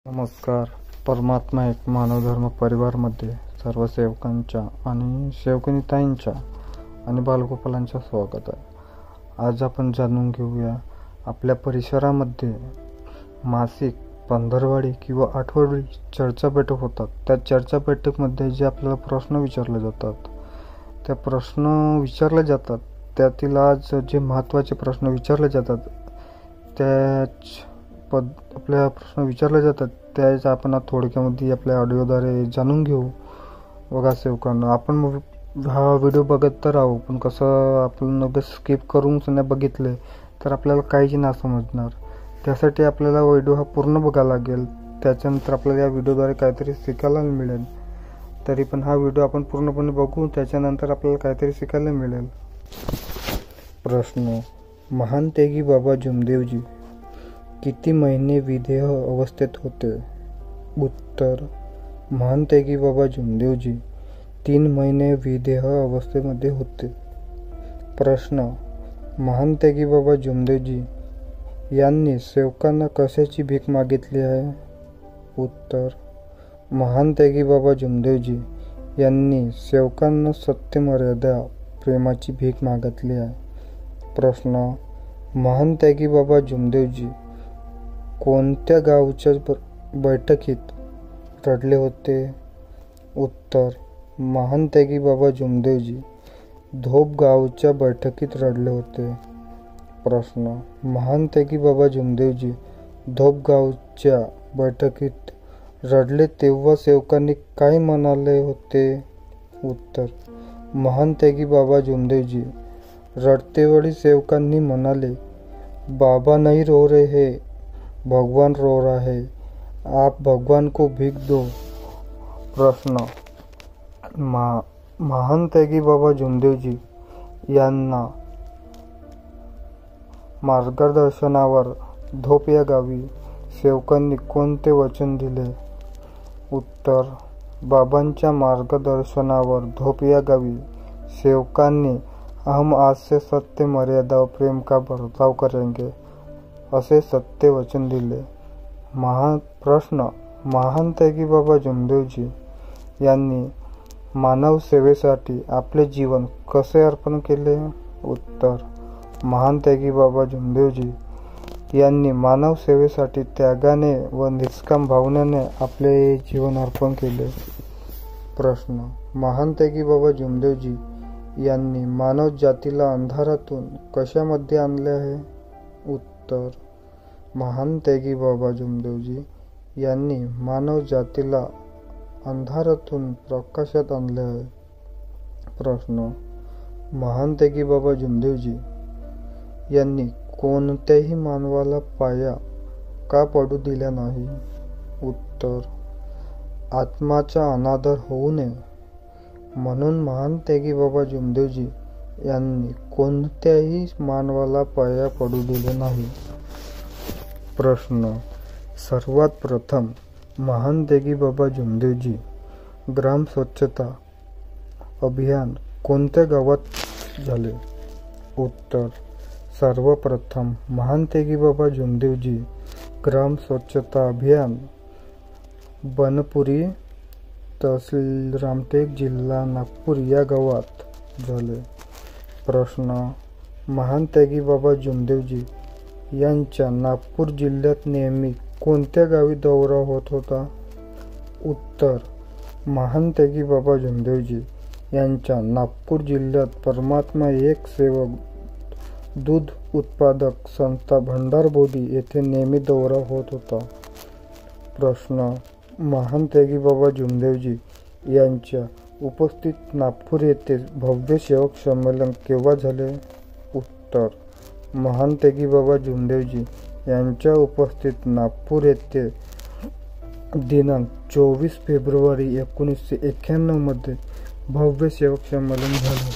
नमस्कार. परमात्मा एक मानवधर्म परिवारमध्ये सर्व सेवकांच्या आणि सेवकनिताईंच्या आणि बालगोपालांच्या स्वागत आहे. आज आपण जाणून घेऊया आपल्या परिसरामध्ये मासिक, पंधरवाडी किंवा आठवडी चर्चा बैठक होतात. त्या चर्चा बैठकमध्ये जे आपल्याला प्रश्न विचारले जातात, त्यातील आज जे महत्त्वाचे प्रश्न विचारले जातात आपल्या प्रश्न विचारले जातात त्याच आपण थोडक्यामध्ये आपल्या ऑडिओद्वारे जाणून घेऊ. बघा सेवकांना, आपण हा व्हिडिओ बघत तर राहू, पण कसं आपण स्किप करून नाही बघितले तर आपल्याला काहीच नाही समजणार. त्यासाठी आपल्याला व्हिडिओ हा पूर्ण बघायला लागेल. त्याच्यानंतर आपल्याला या व्हिडिओद्वारे काहीतरी शिकायला मिळेल. तरी पण हा व्हिडिओ आपण पूर्णपणे बघू, त्याच्यानंतर आपल्याला काहीतरी शिकायला मिळेल. प्रश्न: महान त्यागी बाबा जमदेवजी किती महिने विदेह अवस्थेत होते? उत्तर: महान त्यागी बाबा जमदेवजी 3 महिने विदेह अवस्थेमध्ये होते. प्रश्न: महान त्यागी बाबा जमदेवजी यांनी सेवकांना कशाची भीक मागितली आहे? उत्तर: महान त्यागी बाबा जमदेवजी यांनी सेवकांना सत्यमर्यादा प्रेमाची भीक मागितली आहे. प्रश्न: महान त्यागी बाबा जमदेवजी कोणत्या गावच्या बैठकीत रडले होते? उत्तर: महान त्यागी बाबा जमदेवजी धोप गावच्या बैठकीत रडले होते. प्रश्न: महान त्यागी बाबा जमदेवजी धोप गावच्या बैठकीत रडले तेव्हा सेवकांनी काय म्हणाले होते? उत्तर: महान त्यागी बाबा जमदेवजी रडतेवेळी सेवकांनी म्हणाले, बाबा नहीं रो रहे हैं, भगवान रो रहा है, आप भगवान को भीख दो. प्रश्न: महान त्यागी बाबा जमदेवजी यांना मार्गदर्शनावर धोप या गावी सेवकांनी कोणते वचन दिले? उत्तर: बाबांच्या मार्गदर्शनावर धोप या गावी सेवकांनी हम आज से सत्य मर्यादा प्रेम का बर्ताव करेंगे असे सत्य वचन दिले. प्रश्न: महान त्यागी बाबा जमदेवजी यांनी मानव सेवेसाठी आपले जीवन कसे अर्पण केले? उत्तर: महान त्यागी बाबा जमदेवजी यांनी मानव सेवेसाठी त्यागाने व निष्काम भावनेने आपले जीवन अर्पण केले. प्रश्न: महान त्यागी बाबा जमदेवजी यांनी मानव जातीला अंधारातून कशामध्ये आणले आहे? उत्तर: महान त्यागी बाबा जमदेवजी यांनी मानव जातीला अंधारातून प्रकाशात आणले आहे. प्रश्न: महान त्यागी बाबा जमदेवजी यांनी कोणत्याही मानवाला पाया का पडू दिला नाही? उत्तर: आत्माचा अनादर होऊ नये म्हणून महान त्यागी बाबा जमदेवजी यांनी कोणत्याही मानवाला पाया पडू दिले नाही. प्रश्न: सर्वात प्रथम महान त्यागी बाबा जमदेवजी ग्राम स्वच्छता अभियान कोणत्या गावात झाले? उत्तर: सर्वप्रथम महान त्यागी बाबा जमदेवजी ग्राम स्वच्छता अभियान बनपुरी, तहसील रामटेक, जिल्हा नागपूर या गावात झाले. प्रश्न: महान त्यागी बाबा जमदेवजी यांच्या नागपूर जिल्ह्यात नेहमी कोणत्या गावी दौरा होत होता? उत्तर: महान त्यागी बाबा जमदेवजी यांच्या नागपूर जिल्ह्यात परमात्मा एक सेवक दूध उत्पादक संस्था भंडारबोधी येथे नेहमी दौरा होत होता. प्रश्न: महान त्यागी बाबा जमदेवजी यांच्या उपस्थित नागपूर येथे भव्य सेवक संमेलन केव्हा झाले? उत्तर: महान त्यागी बाबा जमदेवजी यांच्या उपस्थित नागपूर येथे दिनांक 24 फेब्रुवारी 1991 मध्ये भव्य सेवक संमेलन झाले.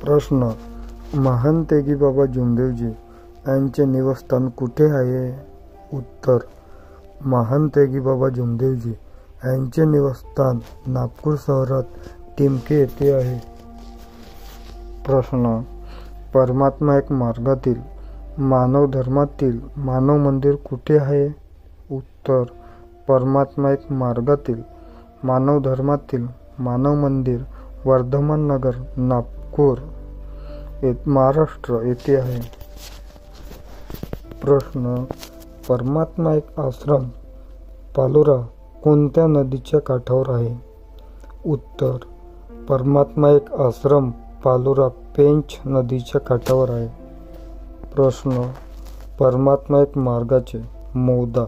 प्रश्न: महान त्यागी बाबा जमदेवजी यांचे निवासस्थान कुठे आहे? उत्तर: महान त्यागी बाबा जमदेवजी यांचे निवासस्थान नागपूर शहरात टिमके येथे आहे. प्रश्न: परमात्मा एक मार्गातील मानव धर्मातील मानव मंदिर कुठे आहे? उत्तर: उत्तर परमात्मा एक मार्गातील मानव धर्मातील मानव मंदिर वर्धमान नगर नागपूर महाराष्ट्र येथे आहे. प्रश्न परमात्मा एक आश्रम पालोरा कोणत्या नदीच्या काठावर आहे? उत्तर परमात्मा एक आश्रम पालोरा पेंच नदीच्या काठावर आहे. प्रश्न परमात्मा एक मार्गाचे मौदा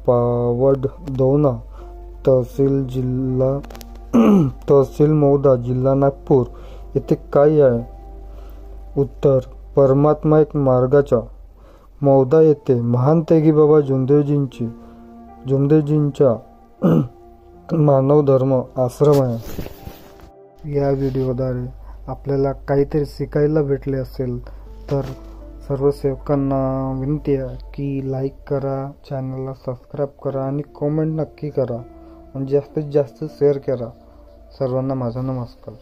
पावडदौना तहसील मौदा जिल्हा नागपूर येथे काय आहे? उत्तर परमात्मा एक मार्गाच्या मौदा येथे महान तेगी बाबा जुमदेवजींचा मानव धर्म आश्रम आहे. या व्हिडिओद्वारे आपल्याला काहीतरी शिकायला भेटले असेल तर सर्व सेवकांना विनंती आहे की लाईक करा, चॅनलला सबस्क्राईब करा आणि कमेंट नक्की करा आणि जास्तीत जास्त शेअर करा. सर्वांना माझा नमस्कार.